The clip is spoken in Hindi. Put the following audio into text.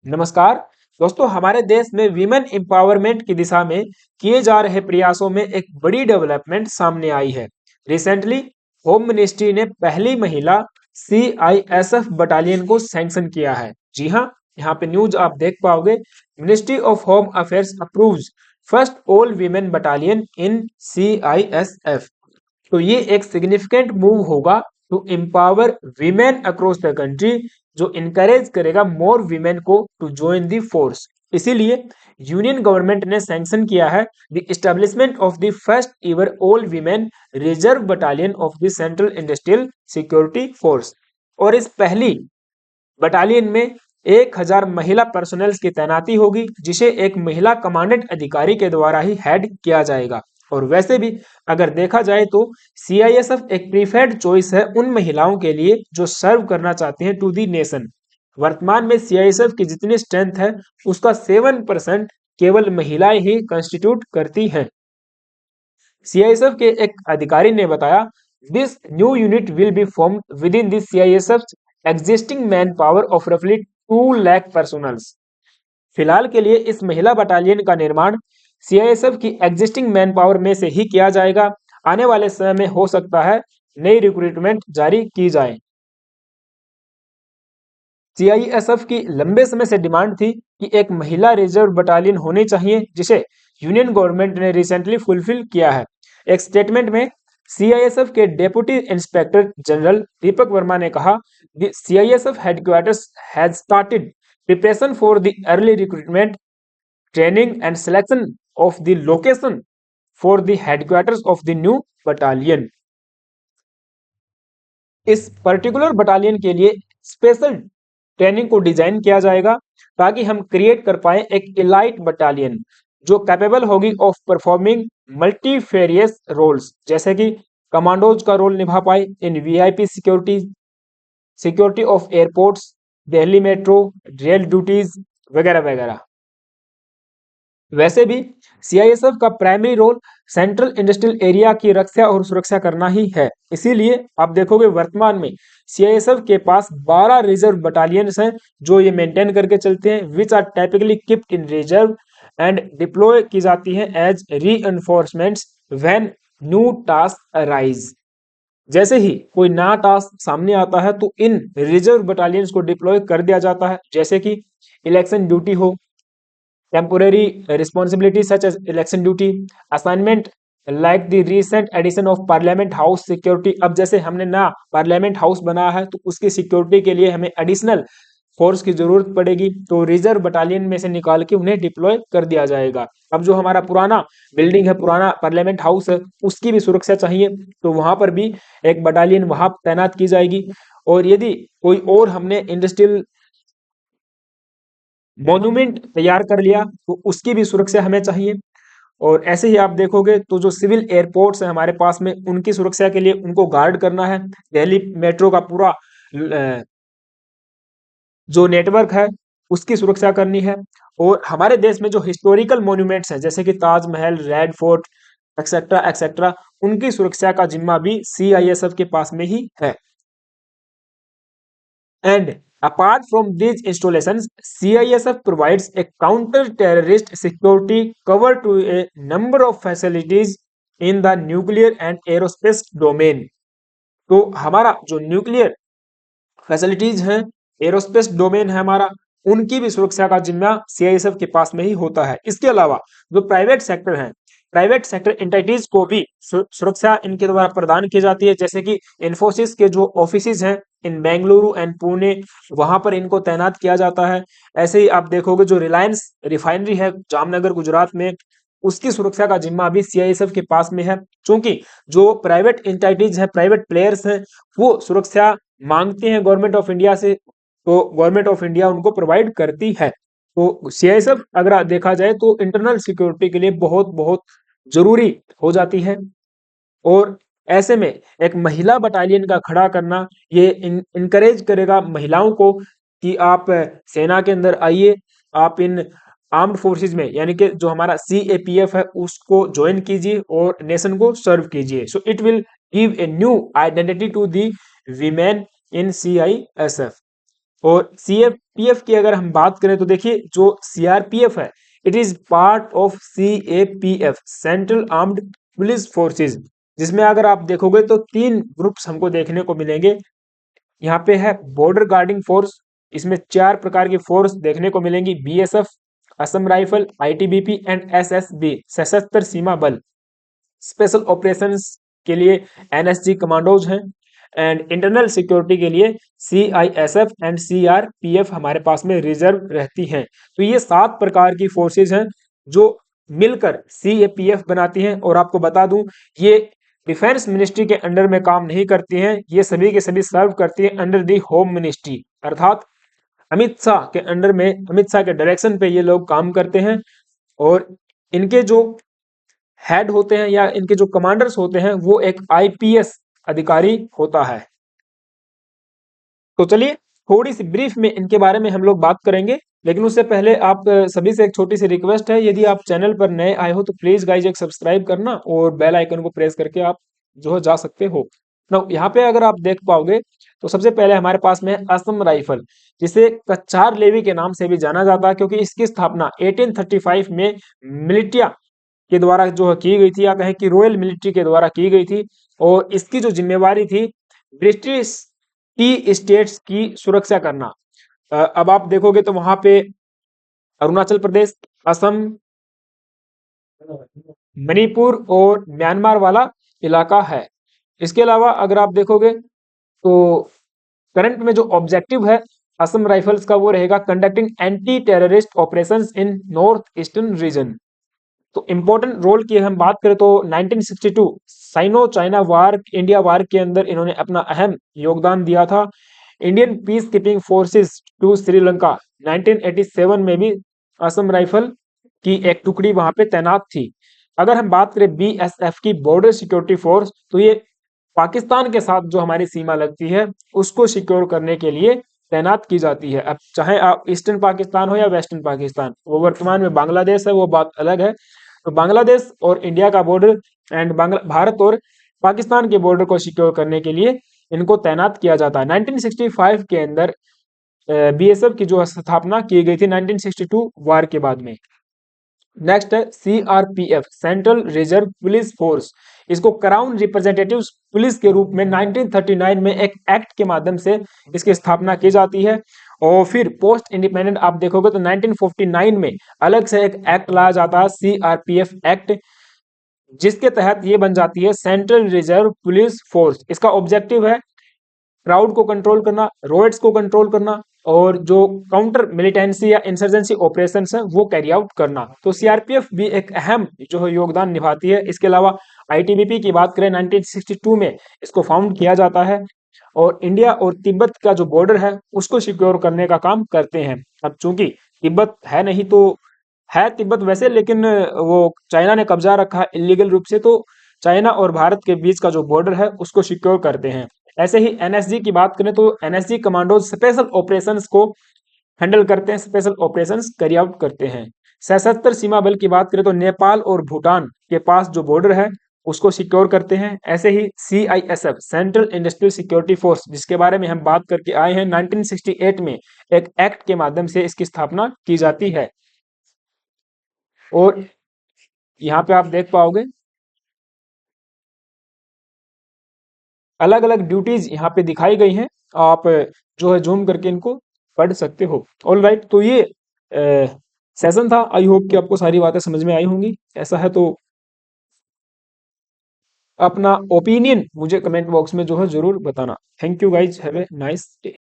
नमस्कार दोस्तों, हमारे देश में वीमेन एम्पावरमेंट की दिशा में किए जा रहे प्रयासों में एक बड़ी डेवलपमेंट सामने आई है। रिसेंटली होम मिनिस्ट्री ने पहली महिला सीआईएसएफ बटालियन को सैंक्शन किया है। जी हाँ, यहाँ पे न्यूज आप देख पाओगे। Ministry of home affairs approves first all women battalion in CISF. तो ये एक सिग्निफिकेंट मूव होगा to empower women across the country, जो इनकरेज करेगा मोर वीमेन को टू ज्वाइन द फोर्स। इसीलिए यूनियन गवर्नमेंट ने सैंक्शन किया है the establishment of the first ever all women reserve battalion of the central industrial security force. और इस पहली बटालियन में 1000 महिला पर्सनल्स की तैनाती होगी, जिसे एक महिला कमांडेंट अधिकारी के द्वारा ही हेड किया जाएगा। और वैसे भी अगर देखा जाए तो सीआईएसएफ एक प्रीफर्ड चॉइस है उन महिलाओं के लिए जो सर्व करना चाहते हैं टू दी नेशन। वर्तमान में सीआईएसएफ की जितनी स्ट्रेंथ है उसका 7% केवल महिलाएं ही कंस्टिट्यूट करती हैं। सीआईएसएफ के एक अधिकारी ने बताया, this new unit will be formed with in this CISF existing man power of रफली 2 लाख पर्सनल्स। फिलहाल के लिए इस महिला बटालियन का निर्माण सीआईएसएफ की एग्जिस्टिंग मैन पावर में से ही किया जाएगा। आने वाले समय में हो सकता है नई रिक्रूटमेंट जारी की जाए। सीआईएसएफ की लंबे समय से डिमांड थी कि एक महिला रिजर्व बटालियन होनी चाहिए, जिसे यूनियन गवर्नमेंट ने रिसेंटली फुलफिल किया है। एक स्टेटमेंट में सीआईएसएफ के deputy inspector general Deepak Verma ने कहा, the CISF headquarters has started preparation for the early recruitment, training and selection of the location for the headquarters of the new battalion. इस पर्टिकुलर बटालियन के लिए स्पेशल ट्रेनिंग को डिजाइन किया जाएगा ताकि हम क्रिएट कर पाए एक इलाइट बटालियन जो कैपेबल होगी ऑफ परफॉर्मिंग मल्टीफेरियस रोल्स, जैसे कि कमांडोज का रोल निभा पाए in VIP security, security of airports, Delhi metro, rail duties वगैरह वगैरह। वैसे भी सीआईएसएफ का primary role central industrial area की रक्षा और सुरक्षा करना ही है। इसीलिए आप देखोगे वर्तमान में सीआईएसएफ के पास 12 रिजर्व बटालियंस हैं जो ये मेंटेन करके चलते हैं, which are typically keeped in reserve and deploy की जाती हैं as reinforcements when new task arise. जैसे ही कोई नया टास्क सामने आता है तो इन रिजर्व बटालियंस को डिप्लॉय कर दिया जाता है, जैसे कि इलेक्शन ड्यूटी हो, temporary responsibilities such as election duty, assignment like the recent addition of parliament house security। अब जैसे हमने ना पार्लियामेंट हाउस बनाया है तो उसकी सिक्योरिटी के लिए हमें एडिशनल फोर्स की जरूरत पड़ेगी, तो रिजर्व बटालियन में से निकाल के उन्हें डिप्लॉय कर दिया जाएगा। अब जो हमारा पुराना बिल्डिंग है, पुराना पार्लियामेंट हाउस है, उसकी भी सुरक्षा चाहिए, तो वहां पर भी एक बटालियन वहां तैनात की जाएगी। और यदि कोई और हमने इंडस्ट्रियल मॉन्यूमेंट तैयार कर लिया तो उसकी भी सुरक्षा हमें चाहिए। और ऐसे ही आप देखोगे तो जो सिविल एयरपोर्ट्स हैं हमारे पास में, उनकी सुरक्षा के लिए उनको गार्ड करना है। दिल्ली मेट्रो का पूरा जो नेटवर्क है उसकी सुरक्षा करनी है। और हमारे देश में जो हिस्टोरिकल मॉन्यूमेंट्स हैं जैसे कि Taj Mahal, red fort etcetera etcetera, उनकी सुरक्षा का जिम्मा भी सीआईएसएफ के पास में ही है। And apart from these installations, CISF provides a counter-terrorist security cover to a number of facilities in the nuclear and aerospace domain। तो हमारा जो न्यूक्लियर फैसिलिटीज हैं, एरोस्पेस डोमेन है हमारा, उनकी भी सुरक्षा का जिम्मा सीआईएसएफ के पास में ही होता है। इसके अलावा जो प्राइवेट सेक्टर हैं, प्राइवेट सेक्टर एंटिटीज को भी सुरक्षा इनके द्वारा प्रदान की जाती है, जैसे कि इन्फोसिस के जो ऑफिसेज हैं इन बेंगलुरु एंड पुणे, वहां पर इनको तैनात किया जाता है। ऐसे ही आप देखोगे जो रिलायंस रिफाइनरी है जामनगर गुजरात में, उसकी सुरक्षा का जिम्मा भी सीआईएसएफ के पास में है। क्योंकि जो प्राइवेट एंटिटीज है, प्राइवेट प्लेयर्स हैं, वो सुरक्षा मांगते हैं गवर्नमेंट ऑफ इंडिया से, तो गवर्नमेंट ऑफ इंडिया उनको प्रोवाइड करती है। तो सीआईएसएफ अगर देखा जाए तो इंटरनल सिक्योरिटी के लिए बहुत बहुत जरूरी हो जाती है। और ऐसे में एक महिला बटालियन का खड़ा करना ये इनकरेज करेगा महिलाओं को कि आप सेना के अंदर आइए, आप इन आर्म्ड फोर्सेस में, यानी कि जो हमारा सीएपीएफ है उसको ज्वाइन कीजिए और नेशन को सर्व कीजिए। So it will give a new identity to the women in CISF. और सीएपीएफ की अगर हम बात करें तो देखिए जो सीआरपीएफ है, it is part of CAPF, central armed police forces, जिसमें अगर आप देखोगे तो तीन ग्रुप्स हमको देखने को मिलेंगे। यहाँ पे है बॉर्डर गार्डिंग फोर्स, इसमें चार प्रकार की फोर्स देखने को मिलेंगी, BSF, Assam rifle, ITBP and SSB, सशस्त्र सीमा बल। स्पेशल ऑपरेशंस के लिए एनएसजी कमांडोज हैं, एंड इंटरनल सिक्योरिटी के लिए सीआईएसएफ एंड सीआरपीएफ हमारे पास में रिजर्व रहती हैं। तो ये 7 प्रकार की फोर्सेज हैं जो मिलकर सीएपीएफ बनाती हैं। और आपको बता दूं, ये डिफेंस मिनिस्ट्री के अंडर में काम नहीं करती हैं, ये सभी के सभी सर्व करती हैं अंडर दी होम मिनिस्ट्री, अर्थात अमित शाह के अंडर में, अमित शाह के डायरेक्शन पे ये लोग काम करते हैं। और इनके जो हेड होते हैं या इनके जो कमांडर्स होते हैं वो एक आईपीएस अधिकारी होता है। तो चलिए थोड़ी सी ब्रीफ में इनके बारे में हम लोग बात करेंगे, लेकिन उससे पहले आप सभी से एक छोटी सी रिक्वेस्ट है, यदि आप चैनल पर नए आए हो तो प्लीज गाइज एक सब्सक्राइब करना और बेल आइकन को प्रेस करके आप जो है जा सकते हो ना। यहाँ पे अगर आप देख पाओगे तो सबसे पहले हमारे पास में है असम राइफल, जिसे कच्छार लेवी के नाम से भी जाना जाता है, क्योंकि इसकी स्थापना 1835 में मिलिटिया के द्वारा जो है की गई थी, या कहें कि रॉयल मिलिट्री के द्वारा की गई थी। और इसकी जो जिम्मेवारी थी ब्रिटिश टी स्टेट्स की सुरक्षा करना। अब आप देखोगे तो वहां पे अरुणाचल प्रदेश, असम, मणिपुर और म्यांमार वाला इलाका है। इसके अलावा अगर आप देखोगे तो करंट में जो ऑब्जेक्टिव है असम राइफल्स का वो रहेगा conducting anti terrorist operations in north eastern region. तो इंपॉर्टेंट रोल की हम बात करें तो 1962 Sino China war, India war के अंदर इन्होंने अपना अहम योगदान दिया था। Indian peace keeping forces to Sri Lanka 1987 में भी असम राइफल की एक टुकड़ी वहां पे तैनात थी। अगर हम बात करें बीएसएफ की, बॉर्डर सिक्योरिटी फोर्स, तो ये पाकिस्तान के साथ जो हमारी सीमा लगती है उसको सिक्योर करने के लिए तैनात की जाती है। अब चाहे आप ईस्टर्न पाकिस्तान हो या वेस्टर्न पाकिस्तान, वो वर्तमान में बांग्लादेश है, वो बात अलग है। तो बांग्लादेश और इंडिया का बॉर्डर एंड भारत और पाकिस्तान के बॉर्डर को सिक्योर करने के लिए इनको तैनात किया जाता है। 1965 के अंदर बीएसएफ की जो स्थापना की गई थी 1962 वार के बाद में। नेक्स्ट है CRPF, central reserve police force. इसको क्राउन रिप्रेजेंटेटिव पुलिस के रूप में 1939 में एक एक्ट के माध्यम से इसकी स्थापना की जाती है। और फिर पोस्ट इंडिपेंडेंट आप देखोगे तो 1949 में अलग से एक एक्ट लाया जाता है, सीआरपीएफ एक्ट, जिसके तहत ये बन जाती है सेंट्रल रिजर्व पुलिस फोर्स। इसका ऑब्जेक्टिव है क्राउड को कंट्रोल करना, रोड्स को कंट्रोल करना, और जो काउंटर मिलिटेंसी या इंसर्जेंसी ऑपरेशंस हैं वो कैरी आउट करना। तो सीआरपीएफ भी एक अहम जो है योगदान निभाती है। इसके अलावा आईटीबीपी की बात करें 1962 में इसको फाउंड किया जाता है, और इंडिया और तिब्बत का जो बॉर्डर है उसको सिक्योर करने का काम करते हैं। अब चूंकि तिब्बत है नहीं, तो है तिब्बत वैसे, लेकिन वो चाइना ने कब्जा रखा है इलीगल रूप से, तो चाइना और भारत के बीच का जो बॉर्डर है उसको सिक्योर करते हैं। ऐसे ही एनएसजी की बात करें तो एनएसजी कमांडोज स्पेशल ऑपरेशंस को हैंडल करते हैं, स्पेशल ऑपरेशंस कैरी आउट करते हैं। सशस्त्र सीमा बल की बात करें तो नेपाल और भूटान के पास जो बॉर्डर है उसको सिक्योर करते हैं। ऐसे ही CISF, central industrial security force, जिसके बारे में हम बात करके आए हैं, 1968 में एक एक्ट के माध्यम से इसकी स्थापना की जाती है। और यहाँ पे आप देख पाओगे अलग अलग ड्यूटीज यहाँ पे दिखाई गई हैं, आप जो है जूम करके इनको पढ़ सकते हो। ऑल राइट, तो ये सेशन था। आई होप कि आपको सारी बातें समझ में आई होंगी। ऐसा है तो अपना ओपिनियन मुझे कमेंट बॉक्स में जो है जरूर बताना। Thank you guys, have a nice day.